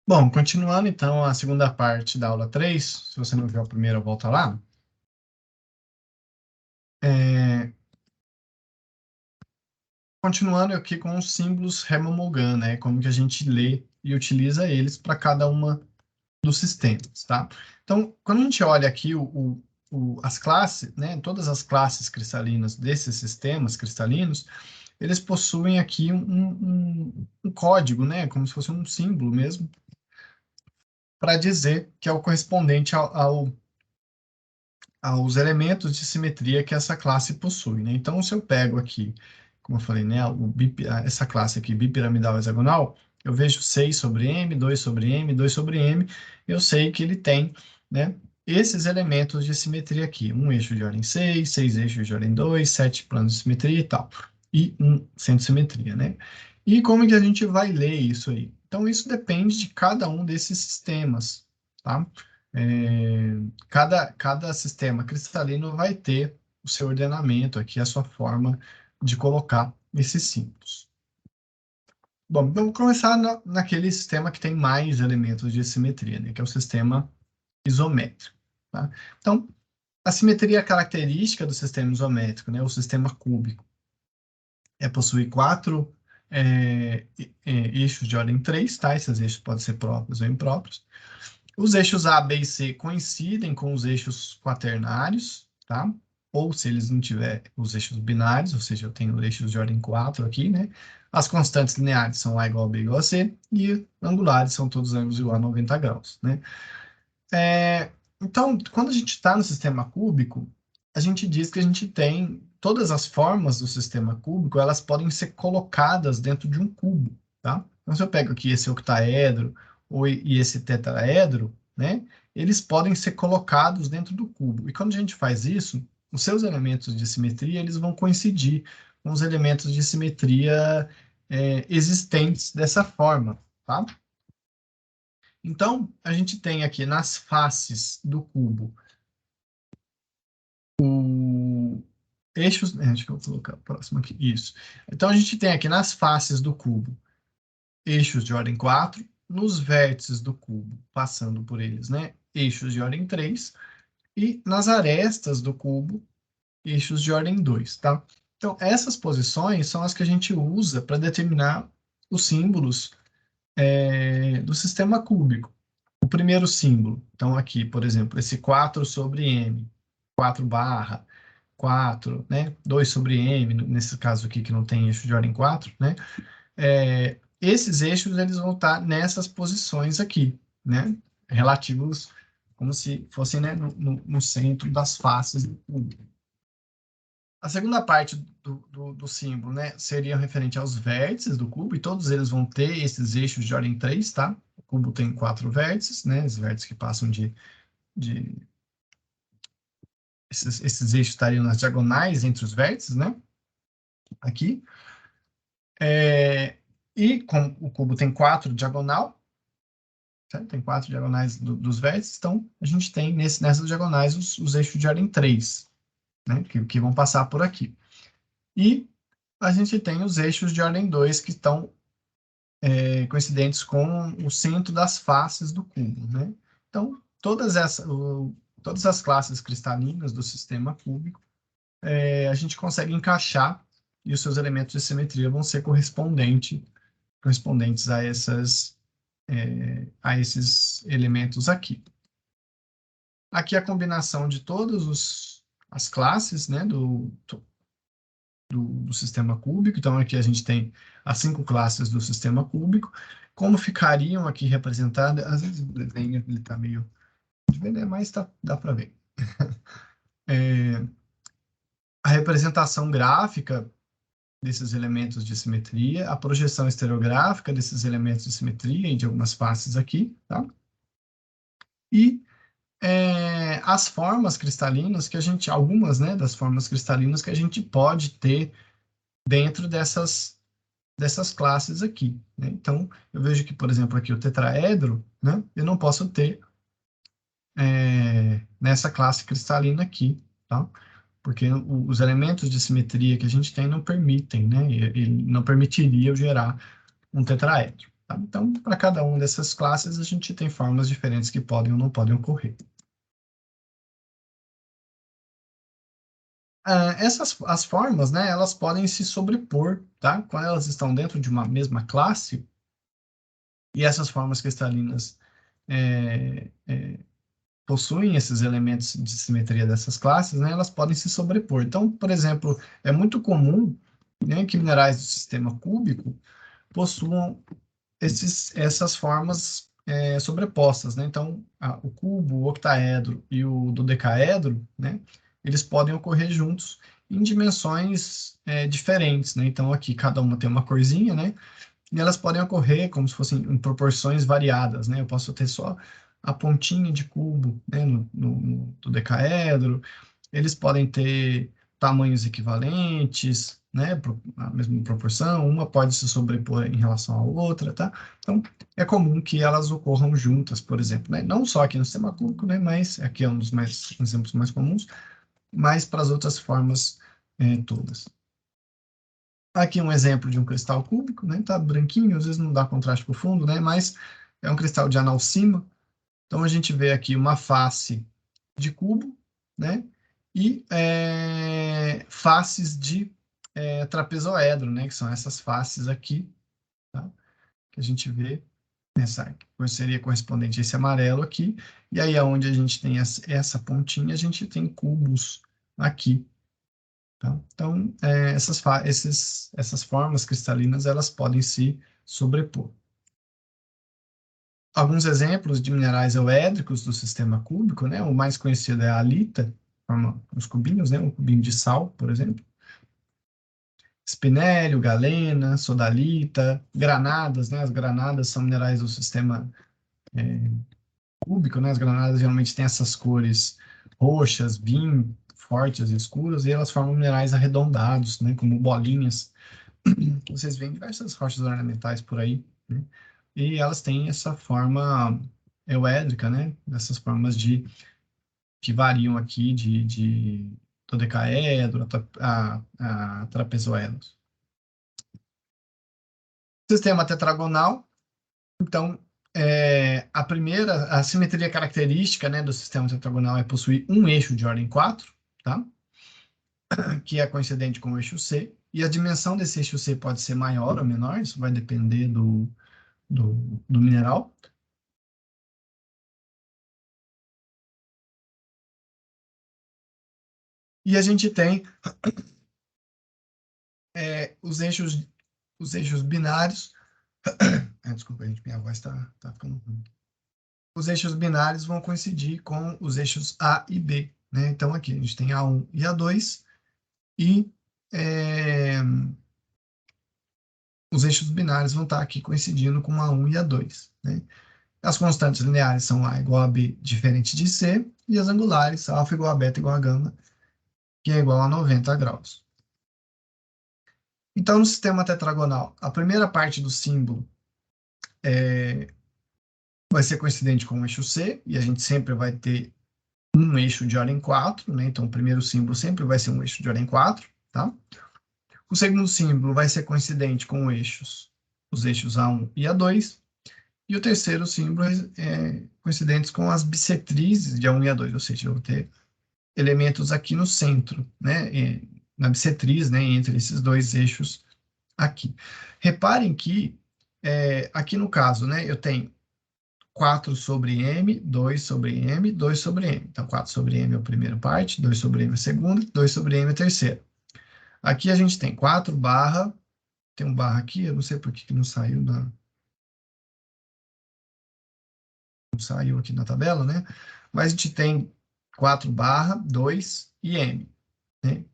Bom, continuando então a segunda parte da aula 3, se você não viu a primeira, volta lá. Continuando aqui com os símbolos Helmholtz, né? Como que a gente lê e utiliza eles para cada uma dos sistemas, tá? Então, quando a gente olha aqui as classes, né? Todas as classes cristalinas desses sistemas cristalinos, eles possuem aqui um código, né? Como se fosse um símbolo mesmo, para dizer que é o correspondente aos elementos de simetria que essa classe possui, né? Então, se eu pego aqui, como eu falei, né, essa classe aqui, bipiramidal hexagonal, eu vejo 6 sobre M, 2 sobre M, 2 sobre M, eu sei que ele tem, né, esses elementos de simetria aqui, um eixo de ordem 6, 6 eixos de ordem 2, 7 planos de simetria e tal, e um centro de simetria, né? E como que a gente vai ler isso aí? Então, isso depende de cada um desses sistemas, tá? É, cada sistema cristalino vai ter o seu ordenamento aqui, a sua forma de colocar esses símbolos. Bom, vamos começar naquele sistema que tem mais elementos de simetria, né, que é o sistema isométrico. Tá? Então, a simetria característica do sistema isométrico, né, o sistema cúbico, possuir quatro eixos de ordem 3, tá? Esses eixos podem ser próprios ou impróprios. Os eixos A, B e C coincidem com os eixos quaternários, tá? Ou se eles não tiverem os eixos binários, ou seja, eu tenho eixos de ordem 4 aqui, né? As constantes lineares são A igual a B igual a C, e angulares são todos ângulos igual a 90 graus, né? Então, quando a gente está no sistema cúbico, a gente diz que a gente tem todas as formas do sistema cúbico, elas podem ser colocadas dentro de um cubo, tá? Então, se eu pego aqui esse octaedro e esse tetraedro, né? Eles podem ser colocados dentro do cubo. E quando a gente faz isso, os seus elementos de simetria, eles vão coincidir com os elementos de simetria existentes dessa forma, tá? Então, a gente tem aqui nas faces do cubo o eixos. Acho que eu vou colocar o próximo aqui. Isso. Então, a gente tem aqui nas faces do cubo eixos de ordem 4, nos vértices do cubo, passando por eles, né? Eixos de ordem 3, e nas arestas do cubo, eixos de ordem 2, tá? Então, essas posições são as que a gente usa para determinar os símbolos do sistema cúbico. O primeiro símbolo, então aqui, por exemplo, esse 4 sobre M, 4 barra 4, né? 2 sobre M, nesse caso aqui que não tem eixo de ordem 4, né? Esses eixos eles vão estar nessas posições aqui, né? Relativos, como se fossem, né, no centro das faces do cubo. A segunda parte do símbolo, né, seria referente aos vértices do cubo, e todos eles vão ter esses eixos de ordem 3, tá? O cubo tem 4 vértices, né? Os vértices que passam de esses eixos estariam nas diagonais entre os vértices, né? Aqui. E com o cubo tem 4 diagonal, certo? Tem 4 diagonais dos vértices, então a gente tem nessas diagonais os eixos de ordem 3, né? Que vão passar por aqui. E a gente tem os eixos de ordem 2 que estão coincidentes com o centro das faces do cubo, né? Então, todas as classes cristalinas do sistema cúbico, a gente consegue encaixar e os seus elementos de simetria vão ser correspondentes a esses elementos aqui. Aqui a combinação de todas as classes, né, do sistema cúbico. Então, aqui a gente tem as 5 classes do sistema cúbico. Como ficariam aqui representadas? Às vezes o desenho está meio... mas dá para ver. A representação gráfica desses elementos de simetria, a projeção estereográfica desses elementos de simetria e de algumas faces aqui, tá? E as formas cristalinas que a gente, algumas, né, das formas cristalinas que a gente pode ter dentro dessas classes aqui, né? Então, eu vejo que, por exemplo, aqui o tetraedro, né, eu não posso ter nessa classe cristalina aqui, tá? Porque os elementos de simetria que a gente tem não permitem, né? Ele não permitiria eu gerar um tetraedro, Tá? Então, para cada uma dessas classes, a gente tem formas diferentes que podem ou não podem ocorrer. As formas, né, elas podem se sobrepor, tá? Quando elas estão dentro de uma mesma classe, e essas formas cristalinas possuem esses elementos de simetria dessas classes, né, elas podem se sobrepor. Então, por exemplo, é muito comum, né, que minerais do sistema cúbico possuam essas formas sobrepostas, né? Então, o cubo, o octaedro e o dodecaedro, né? Eles podem ocorrer juntos em dimensões diferentes, né? Então, aqui cada uma tem uma corzinha, né? E elas podem ocorrer como se fossem em proporções variadas, né? Eu posso ter só a pontinha de cubo, né? No dodecaedro, eles podem ter tamanhos equivalentes, né, a mesma proporção, uma pode se sobrepor em relação à outra, tá? Então, é comum que elas ocorram juntas, por exemplo, né? Não só aqui no sistema cúbico, né, mas aqui é um dos exemplos mais comuns, mas para as outras formas todas. Aqui um exemplo de um cristal cúbico, né? Tá branquinho, às vezes não dá contraste com o fundo, né? Mas é um cristal de analcima. Então, a gente vê aqui uma face de cubo, né? E faces de trapezoedro, né? Que são essas faces aqui, tá? Que a gente vê nessa seria correspondente a esse amarelo aqui. E aí, aonde a gente tem essa pontinha, a gente tem cubos aqui, tá? Então, essas formas cristalinas, elas podem se sobrepor. Alguns exemplos de minerais euédricos do sistema cúbico, né? O mais conhecido é a halita, forma os cubinhos, né? Um cubinho de sal, por exemplo. Espinélio, galena, sodalita, granadas, né? As granadas são minerais do sistema cúbico, né? As granadas geralmente têm essas cores roxas, bem fortes e escuras, e elas formam minerais arredondados, né? Como bolinhas. Vocês veem diversas rochas ornamentais por aí, né? E elas têm essa forma euédrica, né? Essas formas que variam aqui de dodecaedro a trapezoedros. Sistema tetragonal, então, a simetria característica, né, do sistema tetragonal é possuir um eixo de ordem 4, tá? Que é coincidente com o eixo C, e a dimensão desse eixo C pode ser maior ou menor, isso vai depender do mineral. E a gente tem os eixos binários. Desculpa, gente, minha voz tá ficando ruim. Os eixos binários vão coincidir com os eixos A e B, né? Então, aqui a gente tem A1 e A2, e os eixos binários vão estar aqui coincidindo com A1 e A2, né? As constantes lineares são A igual a B diferente de C, e as angulares, alfa igual a beta igual a gama, que é igual a 90 graus. Então, no sistema tetragonal, a primeira parte do símbolo vai ser coincidente com o eixo C, e a gente sempre vai ter um eixo de ordem 4, né? Então, o primeiro símbolo sempre vai ser um eixo de ordem 4, tá? O segundo símbolo vai ser coincidente com os eixos A1 e A2, e o terceiro símbolo coincidentes com as bissetrizes de A1 e A2, ou seja, eu vou ter elementos aqui no centro, né? Na bissetriz, né? Entre esses dois eixos aqui. Reparem que, aqui no caso, né? Eu tenho 4 sobre M, 2 sobre M, 2 sobre M. Então, 4 sobre M é a primeira parte, 2 sobre M é a segunda, 2 sobre M é a terceira. Aqui a gente tem 4 barra, tem um barra aqui, eu não sei por que não saiu, não saiu aqui na tabela, né? Mas a gente tem 4 barra, 2 e M, né?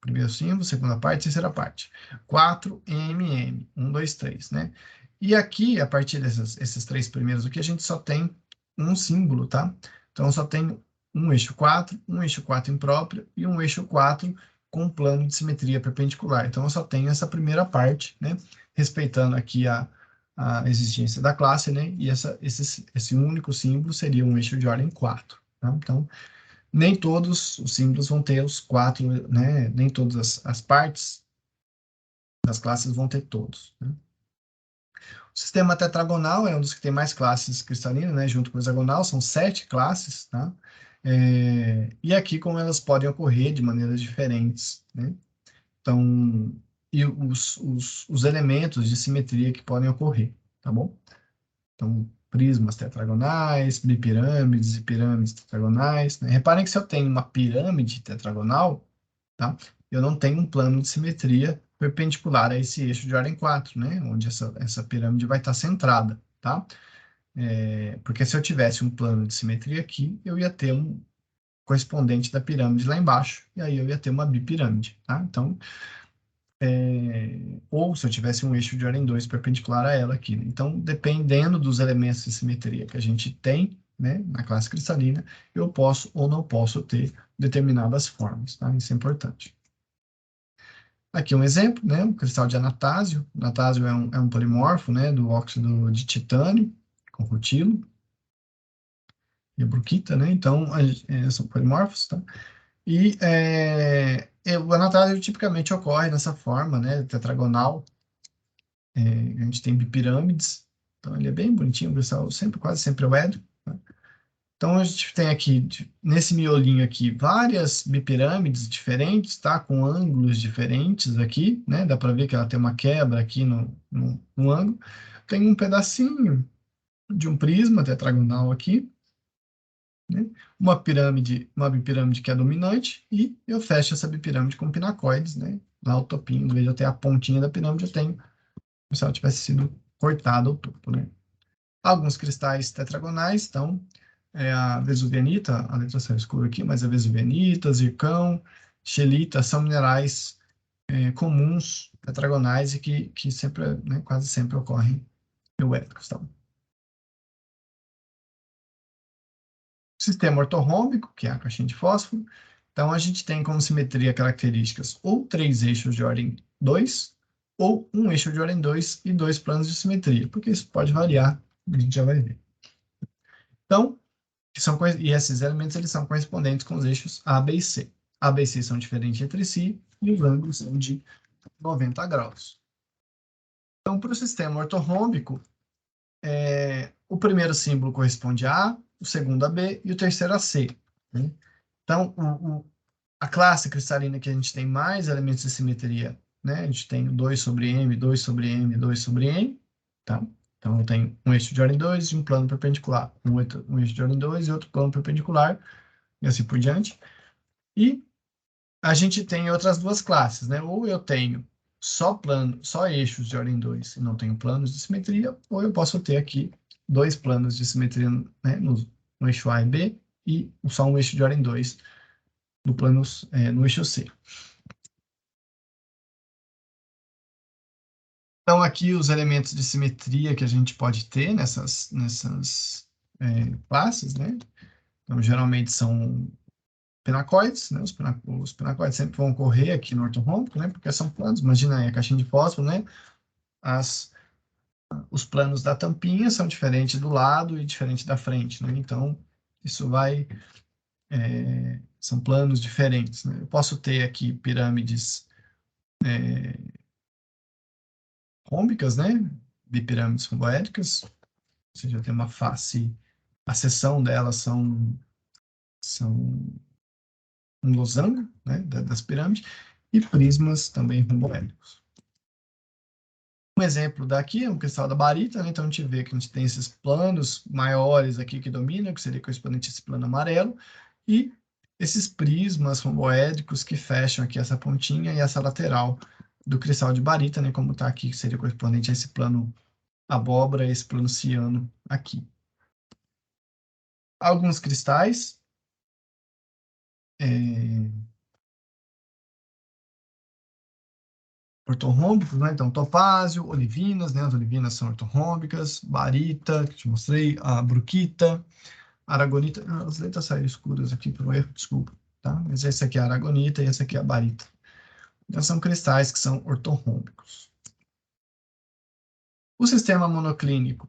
Primeiro símbolo, segunda parte, terceira parte. 4 MM, 1, 2, 3, né? E aqui, a partir esses três primeiros aqui, a gente só tem um símbolo, tá? Então, só tem um eixo 4 impróprio e um eixo 4 com plano de simetria perpendicular. Então, eu só tenho essa primeira parte, né? Respeitando aqui a existência da classe, né? E esse único símbolo seria um eixo de ordem 4, tá? Então, nem todos os símbolos vão ter os 4, né? Nem todas as partes das classes vão ter todos, né? sistema tetragonal é um dos que tem mais classes cristalinas, né? Junto com o hexagonal, são 7 classes, tá? E aqui como elas podem ocorrer de maneiras diferentes, né? Então, e os elementos de simetria que podem ocorrer, tá bom? Então, prismas tetragonais, bipirâmides e pirâmides tetragonais, né? Reparem que se eu tenho uma pirâmide tetragonal, tá? Eu não tenho um plano de simetria perpendicular a esse eixo de ordem 4, né? Onde essa pirâmide vai estar centrada, tá? Porque se eu tivesse um plano de simetria aqui, eu ia ter um correspondente da pirâmide lá embaixo, e aí eu ia ter uma bipirâmide, tá? Então, ou se eu tivesse um eixo de ordem 2 perpendicular a ela aqui, né? Então, dependendo dos elementos de simetria que a gente tem, né, na classe cristalina, eu posso ou não posso ter determinadas formas, tá? Isso é importante. Aqui um exemplo, né, um cristal de anatásio. Anatásio é um polimorfo, né, do óxido de titânio com rutilo e a bruquita, né? Então, são polimorfos, tá? E o anatásio tipicamente ocorre nessa forma, né, tetragonal. A gente tem bipirâmides, então ele é bem bonitinho, o cristal quase sempre é o édrio, né? Então a gente tem aqui, nesse miolinho aqui, várias bipirâmides diferentes, tá? Com ângulos diferentes aqui, né? Dá para ver que ela tem uma quebra aqui no ângulo. Tem um pedacinho de um prisma tetragonal aqui, né? Uma bipirâmide que é dominante, e eu fecho essa bipirâmide com pinacoides, né? Lá o topinho, em vez de eu ter a pontinha da pirâmide, eu tenho como se ela tivesse sido cortada o topo, né? Alguns cristais tetragonais, então, a vesuvianita, a letra saiu escura aqui, mas a vesuvianita, zircão, xelita, são minerais comuns, tetragonais, e que sempre, né, quase sempre ocorrem euétricos, tá? Sistema ortorrômbico, que é a caixinha de fósforo. Então, a gente tem como simetria características ou 3 eixos de ordem 2, ou um eixo de ordem 2 e 2 planos de simetria, porque isso pode variar, a gente já vai ver. Então, e esses elementos eles são correspondentes com os eixos A, B e C. A, B e C são diferentes entre si, e os ângulos são de 90 graus. Então, para o sistema ortorrômbico, o primeiro símbolo corresponde a A, o segundo a B e o terceiro a C, né? Então, a classe cristalina que a gente tem mais elementos de simetria, né? A gente tem 2 sobre M, 2 sobre M, 2 sobre N, tá? Então, eu tenho um eixo de ordem 2 e um plano perpendicular. Um eixo de ordem 2 e outro plano perpendicular, e assim por diante. E a gente tem outras duas classes, né? Ou eu tenho só eixos de ordem 2 e não tenho planos de simetria, ou eu posso ter aqui 2 planos de simetria, né, no eixo A e B, e só um eixo de ordem 2 no eixo C. Então, aqui os elementos de simetria que a gente pode ter nessas classes, né? Então, geralmente são pinacoides, né? Os pinacoides sempre vão ocorrer aqui no ortorrômbico, né? Porque são planos. Imagina aí a caixinha de fósforo, né? Os planos da tampinha são diferentes do lado e diferentes da frente, né? Então, isso são planos diferentes, né? Eu posso ter aqui pirâmides rômbicas, né? Bipirâmides romboédricas, ou seja, tem uma face, a seção delas são um losango, né? Das pirâmides, e prismas também romboédricos. Um exemplo daqui é um cristal da barita, né? Então a gente vê que a gente tem esses planos maiores aqui que dominam, que seria correspondente a esse plano amarelo, e esses prismas romboédricos que fecham aqui essa pontinha e essa lateral do cristal de barita, né? Como está aqui, que seria correspondente a esse plano abóbora, esse plano ciano aqui. Alguns cristais ortorrômbicos, né? Então, topázio, olivinas, né? As olivinas são ortorrômbicas, barita, que te mostrei, a bruquita, aragonita. As letras saíram escuras aqui por um erro, desculpa, tá? Mas esse aqui é a aragonita e esse aqui é a barita. Então, são cristais que são ortorrômbicos. O sistema monoclínico,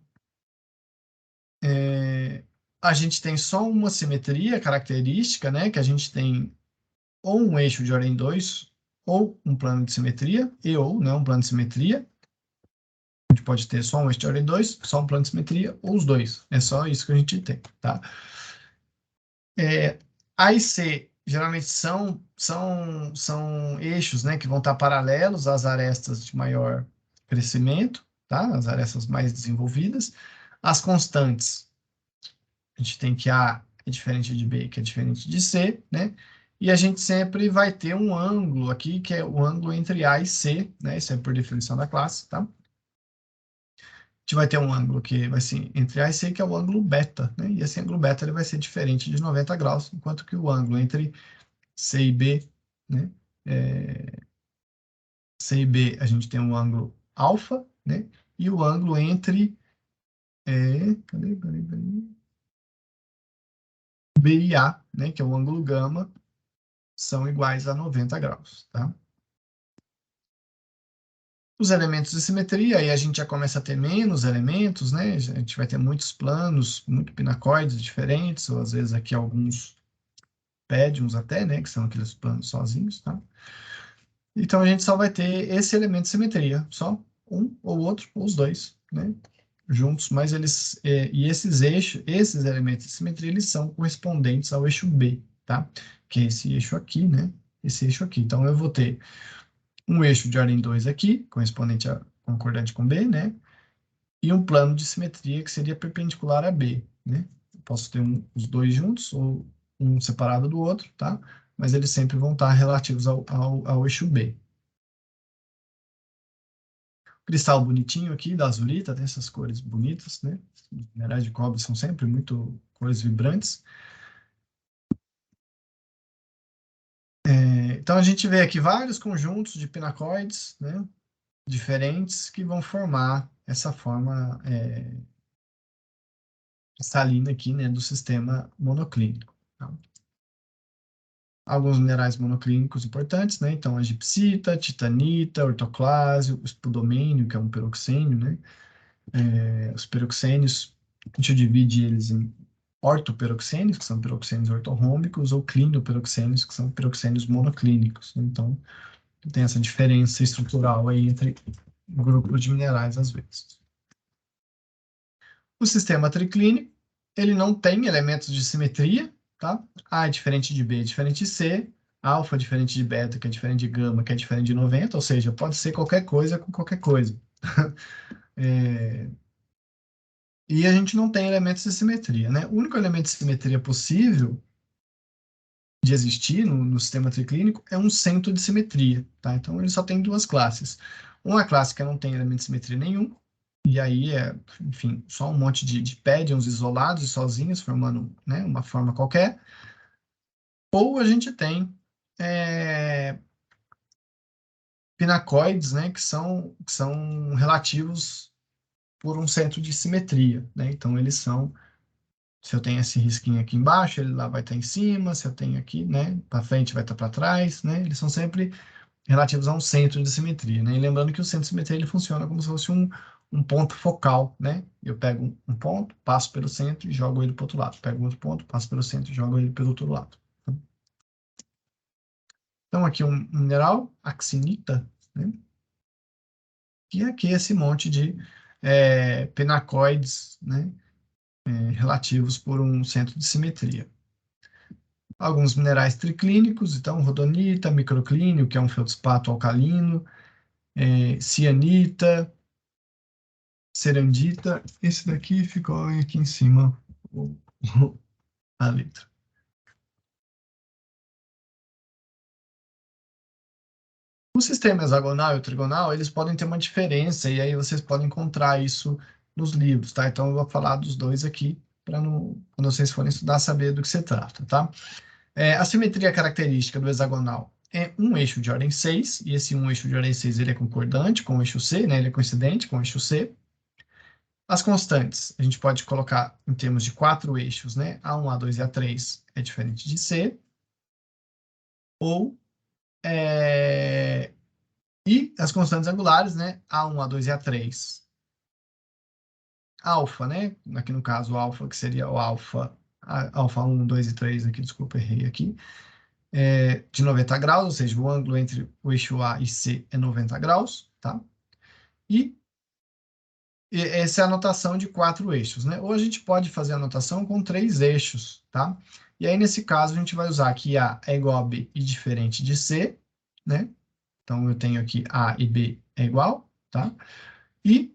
a gente tem só uma simetria característica, né? Que a gente tem ou um eixo de ordem 2, ou um plano de simetria, ou, né, um plano de simetria. A gente pode ter só um eixo de ordem 2, só um plano de simetria, ou os dois. É só isso que a gente tem, tá? A e C geralmente são eixos, né, que vão estar paralelos às arestas de maior crescimento, tá? As arestas mais desenvolvidas. As constantes, a gente tem que A é diferente de B, que é diferente de C, né? E a gente sempre vai ter um ângulo aqui, que é o ângulo entre A e C, né? Isso é por definição da classe, tá? A gente vai ter um ângulo que vai ser entre A e C, que é o ângulo beta, né? E esse ângulo beta ele vai ser diferente de 90 graus, enquanto que o ângulo entre C e B, né? C e B, a gente tem um ângulo alfa, né? E o ângulo entre cadê? B e A, né? Que é o ângulo gama, são iguais a 90 graus, tá? Os elementos de simetria, aí a gente já começa a ter menos elementos, né? A gente vai ter muitos planos, muito pinacoides diferentes, ou às vezes aqui alguns pédiums até, né? Que são aqueles planos sozinhos, tá? Então a gente só vai ter esse elemento de simetria, só um ou outro, ou os dois, né? Juntos, mas e esses eixos, esses elementos de simetria, eles são correspondentes ao eixo B, tá? Que é esse eixo aqui, né? Esse eixo aqui. Então eu vou ter um eixo de ordem 2 aqui, correspondente a concordante com B, né? E um plano de simetria que seria perpendicular a B, né? Eu posso ter os dois juntos ou um separado do outro, tá? Mas eles sempre vão estar relativos ao eixo B. Cristal bonitinho aqui da azurita, tem essas cores bonitas, né? Os minerais de cobre são sempre muito cores vibrantes. Então a gente vê aqui vários conjuntos de pinacoides, né? Diferentes que vão formar essa forma cristalina aqui, né? Do sistema monoclínico. Tá? Alguns minerais monoclínicos importantes, né? Então a gipsita, titanita, ortoclásio, o espodumênio, que é um peroxênio, né? Os peroxênios, a gente divide eles em ortoperoxênios, que são peroxênios ortorrômbicos, ou clinoperoxênios, que são peroxênios monoclínicos. Então, tem essa diferença estrutural aí entre grupos de minerais, às vezes. O sistema triclínico, ele não tem elementos de simetria, tá? A é diferente de B, é diferente de C, alfa é diferente de beta, que é diferente de gama, que é diferente de 90, ou seja, pode ser qualquer coisa com qualquer coisa. E a gente não tem elementos de simetria, né? O único elemento de simetria possível de existir no sistema triclínico é um centro de simetria, tá? Então ele só tem duas classes. Uma classe que não tem elemento de simetria nenhum, e aí enfim, só um monte de pédions isolados e sozinhos, formando, né, uma forma qualquer. Ou a gente tem pinacoides, né, que são relativos por um centro de simetria, né? Então eles são. Se eu tenho esse risquinho aqui embaixo, ele lá vai estar em cima. Se eu tenho aqui, né, para frente vai estar para trás, né? Eles são sempre relativos a um centro de simetria, né? E lembrando que o centro de simetria ele funciona como se fosse um ponto focal, né? Eu pego um ponto, passo pelo centro e jogo ele para o outro lado. Pego outro ponto, passo pelo centro e jogo ele pelo outro lado. Então aqui um mineral, axinita, né? E aqui esse monte de pinacoides, né? Relativos por um centro de simetria. Alguns minerais triclínicos, então rodonita, microclínio, que é um feldspato alcalino, cianita, serandita. Esse daqui ficou aqui em cima, a letra. O sistema hexagonal e o trigonal, eles podem ter uma diferença, e aí vocês podem encontrar isso nos livros, tá? Então eu vou falar dos dois aqui, para quando vocês forem estudar, saber do que se trata, tá? A simetria característica do hexagonal é um eixo de ordem 6, e esse um eixo de ordem 6 ele é concordante com o eixo C, né? Ele é coincidente com o eixo C. As constantes, a gente pode colocar em termos de quatro eixos, né? A1, A2 e A3 é diferente de C. Ou, e as constantes angulares, né? A1, A2 e A3. Alfa, né? Aqui no caso, o alfa, que seria o alfa, alfa 1, 2 e 3 aqui, desculpa, errei aqui. De 90 graus, ou seja, o ângulo entre o eixo A e C é 90 graus, tá? E essa é a anotação de 4 eixos, né? Ou a gente pode fazer a anotação com 3 eixos, tá? E aí, nesse caso, a gente vai usar que A é igual a B e diferente de C, né? Então, eu tenho aqui A e B é igual, tá? E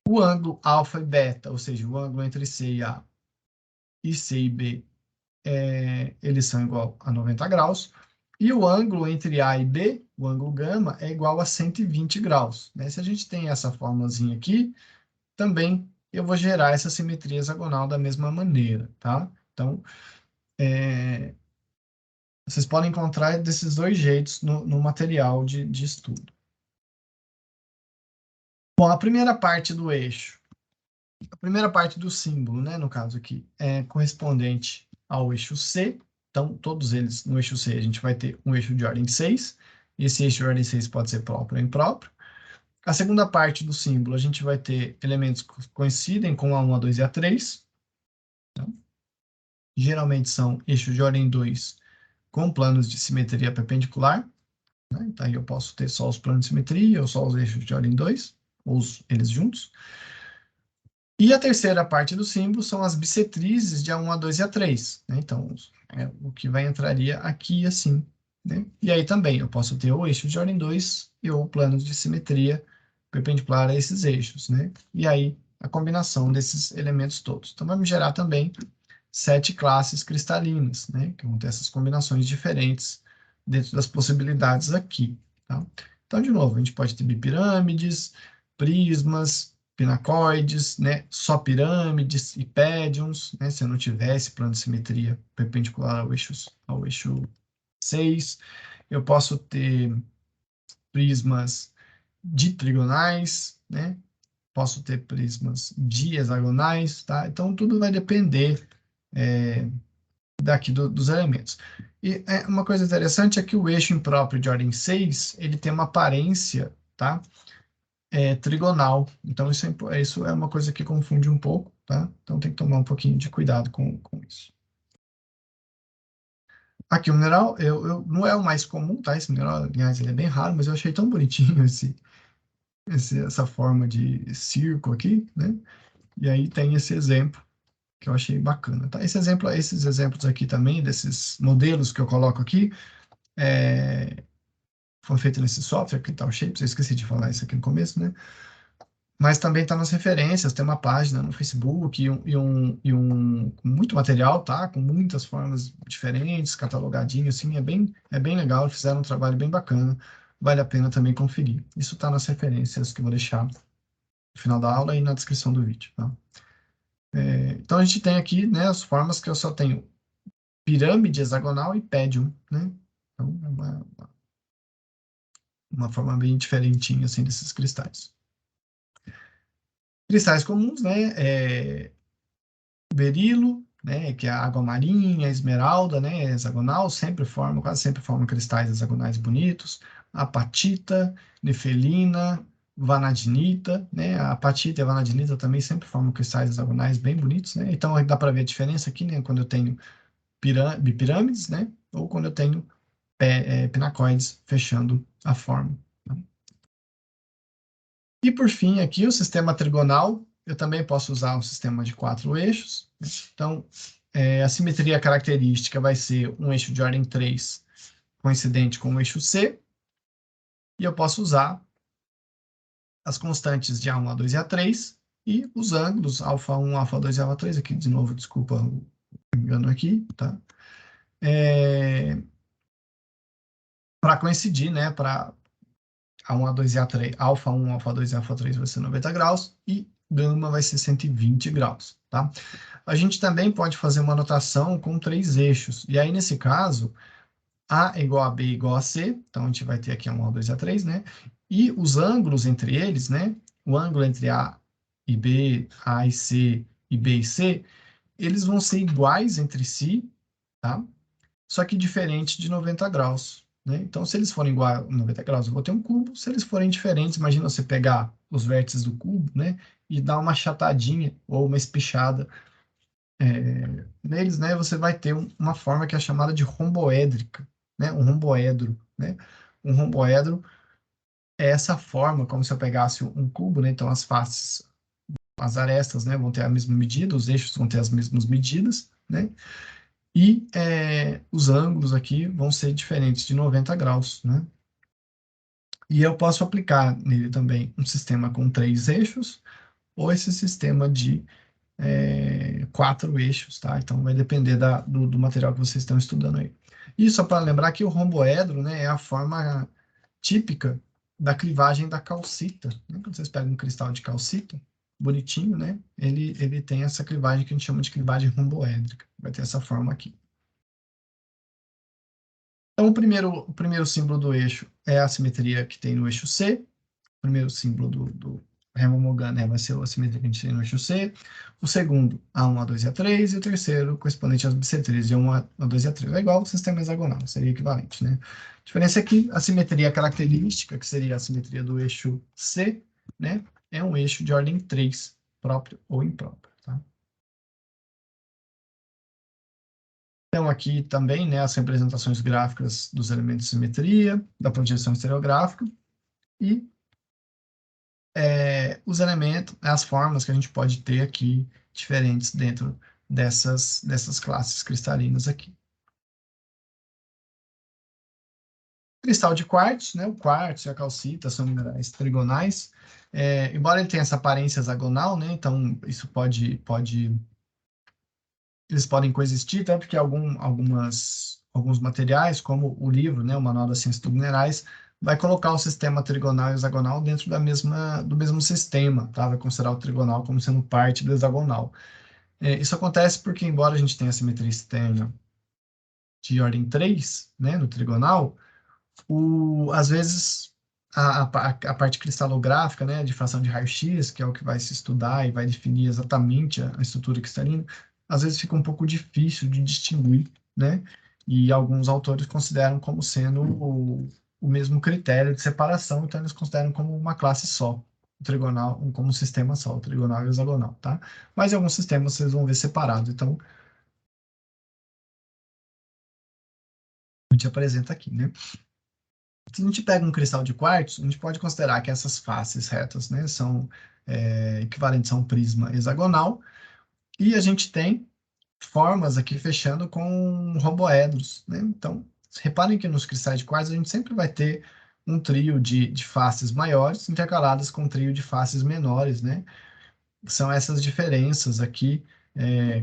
o ângulo alfa e beta, ou seja, o ângulo entre C e A e C e B, eles são igual a 90 graus. E o ângulo entre A e B, o ângulo gama, é igual a 120 graus, né? Se a gente tem essa formulazinha aqui, também eu vou gerar essa simetria hexagonal da mesma maneira, tá? Então, vocês podem encontrar desses dois jeitos no material de estudo. Bom, a primeira parte do eixo, a primeira parte do símbolo, né, no caso aqui, é correspondente ao eixo C. Então, todos eles no eixo C, a gente vai ter um eixo de ordem 6. E esse eixo de ordem 6 pode ser próprio ou impróprio. A segunda parte do símbolo, a gente vai ter elementos que coincidem com a 1, a 2 e a 3. Então, geralmente são eixos de ordem 2 com planos de simetria perpendicular, né? Então, aí eu posso ter só os planos de simetria ou só os eixos de ordem 2, ou eles juntos. E a terceira parte do símbolo são as bissetrizes de A1, A2 e A3, né? Então, o que entraria aqui assim, né? E aí também eu posso ter o eixo de ordem 2 e ou planos de simetria perpendicular a esses eixos, né? E aí a combinação desses elementos todos. Então, vai me gerar também 7 classes cristalinas, né? Que vão ter essas combinações diferentes dentro das possibilidades aqui, tá? Então, de novo, a gente pode ter bipirâmides, prismas, pinacoides, né? Só pirâmides e pédions, né? Se eu não tivesse plano de simetria perpendicular ao eixo 6. Eu posso ter prismas ditrigonais, né? Posso ter prismas diagonais, tá? Então, tudo vai depender daqui dos elementos. E uma coisa interessante é que o eixo impróprio de ordem 6, ele tem uma aparência, tá? Trigonal. Então, isso é uma coisa que confunde um pouco, tá? Então, tem que tomar um pouquinho de cuidado com isso. Aqui, o mineral, não é o mais comum, tá? Esse mineral, aliás, ele é bem raro, mas eu achei tão bonitinho essa forma de círculo aqui, né? E aí tem esse exemplo que eu achei bacana, tá? Esses exemplos aqui também, desses modelos que eu coloco aqui, foi feito nesse software, que tá o Shapes, eu esqueci de falar isso aqui no começo, né? Mas também está nas referências, tem uma página no Facebook com muito material, tá? Com muitas formas diferentes, catalogadinho, assim, é bem legal, fizeram um trabalho bem bacana, vale a pena também conferir. Isso está nas referências que eu vou deixar no final da aula e na descrição do vídeo, tá? Então a gente tem aqui, né, as formas que eu só tenho pirâmide, hexagonal e pédium, né? Então é uma forma bem diferentinha, assim, desses cristais. Cristais comuns, né? Berilo, né, que é a água marinha, esmeralda, né, hexagonal, quase sempre forma cristais hexagonais bonitos. Apatita, nefelina, vanadinita, né, a apatita e a vanadinita também sempre formam cristais hexagonais bem bonitos, né. Então dá para ver a diferença aqui, né, quando eu tenho bipirâmides, né, ou quando eu tenho pinacoides fechando a forma. Tá? E por fim, aqui o sistema trigonal, eu também posso usar um sistema de 4 eixos. Então, a simetria característica vai ser um eixo de ordem 3 coincidente com o eixo C, e eu posso usar as constantes de A1, A2 e A3, e os ângulos, α1, α2 e α3, aqui de novo, desculpa o engano aqui, tá? Para coincidir, né, para A1, A2 e A3, α1, α2 e α3 vai ser 90 graus, e gama vai ser 120 graus, tá? A gente também pode fazer uma anotação com 3 eixos, e aí, nesse caso, A é igual a B igual a C, então a gente vai ter aqui A1, A2 e A3, né? E os ângulos entre eles, né? O ângulo entre A e B, A e C, e B e C, eles vão ser iguais entre si, tá? Só que diferente de 90 graus, né? Então, se eles forem iguais a 90 graus, eu vou ter um cubo. Se eles forem diferentes, imagina você pegar os vértices do cubo, né? E dar uma achatadinha ou uma espichada neles, né? Você vai ter uma forma que é chamada de romboédrica, né? Um romboedro, né? Um romboedro é essa forma, como se eu pegasse um cubo, né? Então, as faces as arestas, né, vão ter a mesma medida, os eixos vão ter as mesmas medidas, né? E os ângulos aqui vão ser diferentes de 90 graus, né? E eu posso aplicar nele também um sistema com 3 eixos, ou esse sistema de 4 eixos, tá? Então vai depender do material que vocês estão estudando aí. E só para lembrar que o romboedro, né, é a forma típica da clivagem da calcita, né? Quando vocês pegam um cristal de calcita, bonitinho, né? Ele tem essa clivagem que a gente chama de clivagem romboédrica. Vai ter essa forma aqui. Então, o primeiro símbolo do eixo é a simetria que tem no eixo C. O primeiro símbolo do Helmholtz, né, vai ser a simetria que a gente tem no eixo C. O segundo, A1, A2 e A3. E o terceiro, correspondente às bissetrias de A1, A2 e A3. É igual ao sistema hexagonal, seria equivalente, né? A diferença é que a simetria característica, que seria a simetria do eixo C, né, é um eixo de ordem 3, próprio ou impróprio, tá? Então, aqui também, né, as representações gráficas dos elementos de simetria, da projeção estereográfica, e os elementos, as formas que a gente pode ter aqui, diferentes dentro dessas classes cristalinas aqui. Cristal de quartzo, né, o quartzo e a calcita são minerais trigonais, embora ele tenha essa aparência hexagonal, né, então isso eles podem coexistir, tanto que alguns materiais, como o livro, né, o Manual da Ciência dos Minerais, vai colocar o sistema trigonal e hexagonal dentro do mesmo sistema, tá? Vai considerar o trigonal como sendo parte do hexagonal. Isso acontece porque, embora a gente tenha simetria externa de ordem 3, né, no trigonal, às vezes a parte cristalográfica, né, a difração de raio-x, que é o que vai se estudar e vai definir exatamente a estrutura cristalina, às vezes fica um pouco difícil de distinguir, né? E alguns autores consideram como sendo o mesmo critério de separação, então eles consideram como uma classe só, o trigonal, como um sistema só, o trigonal e o hexagonal, tá? Mas em alguns sistemas vocês vão ver separado, então a gente apresenta aqui, né? Se a gente pega um cristal de quartzo, a gente pode considerar que essas faces retas, né, são equivalentes a um prisma hexagonal, e a gente tem formas aqui fechando com romboedros, né? Então, reparem que nos cristais de quartzo a gente sempre vai ter um trio de faces maiores intercaladas com um trio de faces menores, né? São essas diferenças aqui,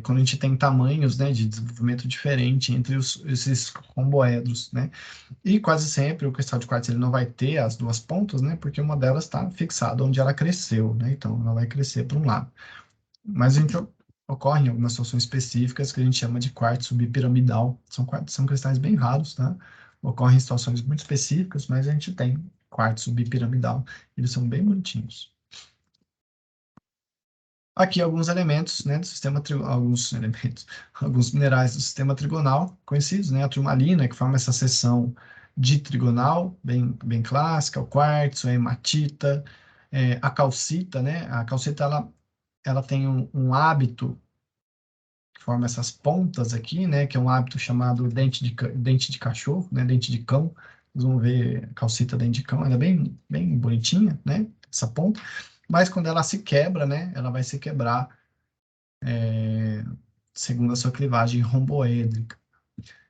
quando a gente tem tamanhos, né, de desenvolvimento diferente entre esses romboedros, né? E quase sempre o cristal de quartzo ele não vai ter as duas pontas, né? Porque uma delas está fixada onde ela cresceu, né? Então ela vai crescer para um lado. Mas a gente ocorre em algumas situações específicas que a gente chama de quartzo bipiramidal. São cristais bem raros, tá? Ocorrem em situações muito específicas, mas a gente tem quartzo bipiramidal. Eles são bem bonitinhos. Aqui alguns elementos, né, do sistema alguns elementos, alguns minerais do sistema trigonal conhecidos, né, a turmalina, que forma essa seção ditrigonal, bem clássica, o quartzo, a hematita, a calcita, né, a calcita ela tem um hábito que forma essas pontas aqui, né, que é um hábito chamado dente de cachorro, né, dente de cão. Vocês vão ver calcita dente de cão, ela é bem bonitinha, né, essa ponta. Mas quando ela se quebra, né, ela vai se quebrar segundo a sua clivagem romboédrica.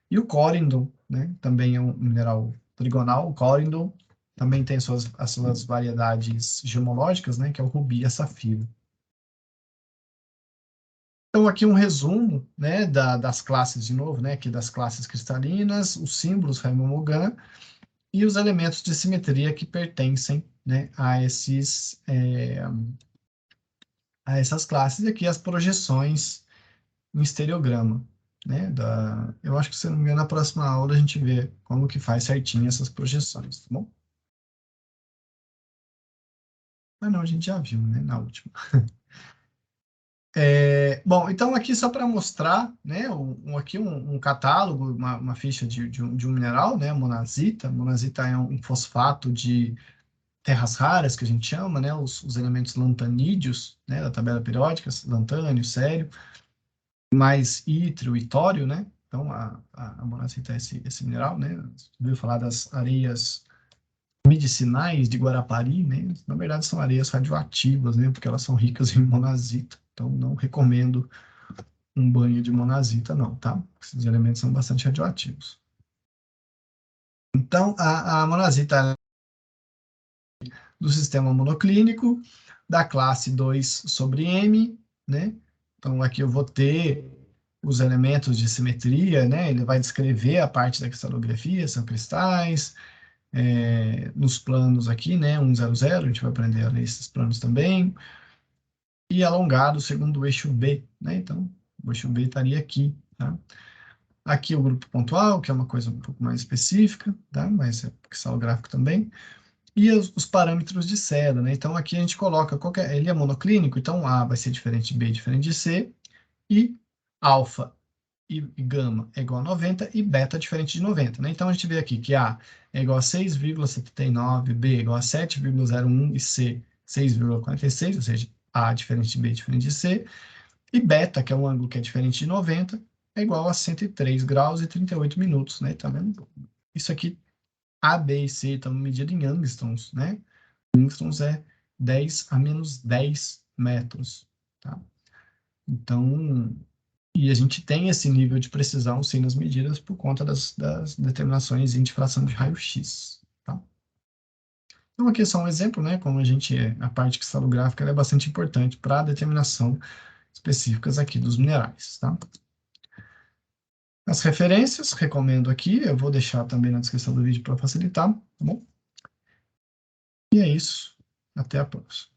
E o córindon, né, também é um mineral trigonal. O córindon também tem as suas variedades gemológicas, né, que é o rubi e a safira. Então, aqui um resumo, né, das classes, de novo, né, aqui das classes cristalinas, os símbolos Helmholtz e os elementos de simetria que pertencem, né, a essas classes. E aqui as projeções em estereograma, né, eu acho que, se não me engano, na próxima aula a gente vê como que faz certinho essas projeções, tá bom? Mas não, a gente já viu, né, na última. Bom, então aqui só para mostrar, né, aqui um catálogo, uma ficha de um mineral, né, monazita. Monazita é um fosfato de terras raras, que a gente chama, né, os elementos lantanídeos, né, da tabela periódica, lantânio, cério, mais ítrio e tório, né? Então a monazita é esse mineral, né? Você ouviu falar das areias medicinais de Guarapari, né? Na verdade, são areias radioativas, né? Porque elas são ricas em monazita. Então, não recomendo um banho de monazita, não, tá? Esses elementos são bastante radioativos. Então, a monazita do sistema monoclínico, da classe 2 sobre M, né? Então, aqui eu vou ter os elementos de simetria, né? Ele vai descrever a parte da cristalografia, são cristais, nos planos aqui, né? 1, 0, 0, a gente vai aprender a ler esses planos também, e alongado segundo o eixo B, né? Então, o eixo B estaria aqui, tá? Aqui o grupo pontual, que é uma coisa um pouco mais específica, tá? Mas é cristalográfico também. E os parâmetros de seda, né? Então, aqui a gente coloca, ele é monoclínico, então A vai ser diferente de B, diferente de C, e alfa e gama é igual a 90 e beta é diferente de 90, né? Então, a gente vê aqui que A é igual a 6,79, B é igual a 7,01 e C 6,46, ou seja, A diferente de B diferente de C, e beta, que é um ângulo que é diferente de 90, é igual a 103 graus e 38 minutos, né? Tá vendo? Isso aqui, A, B e C estão medidas em angstroms, né? Angstroms é 10 a menos 10 metros, tá? Então, e a gente tem esse nível de precisão sim nas medidas por conta das determinações de fração de raio-x, tá? Então, aqui é só um exemplo, né? Como a parte cristalográfica ela é bastante importante para a determinação específicas aqui dos minerais, tá? As referências, recomendo aqui, eu vou deixar também na descrição do vídeo para facilitar, tá bom? E é isso, até a próxima.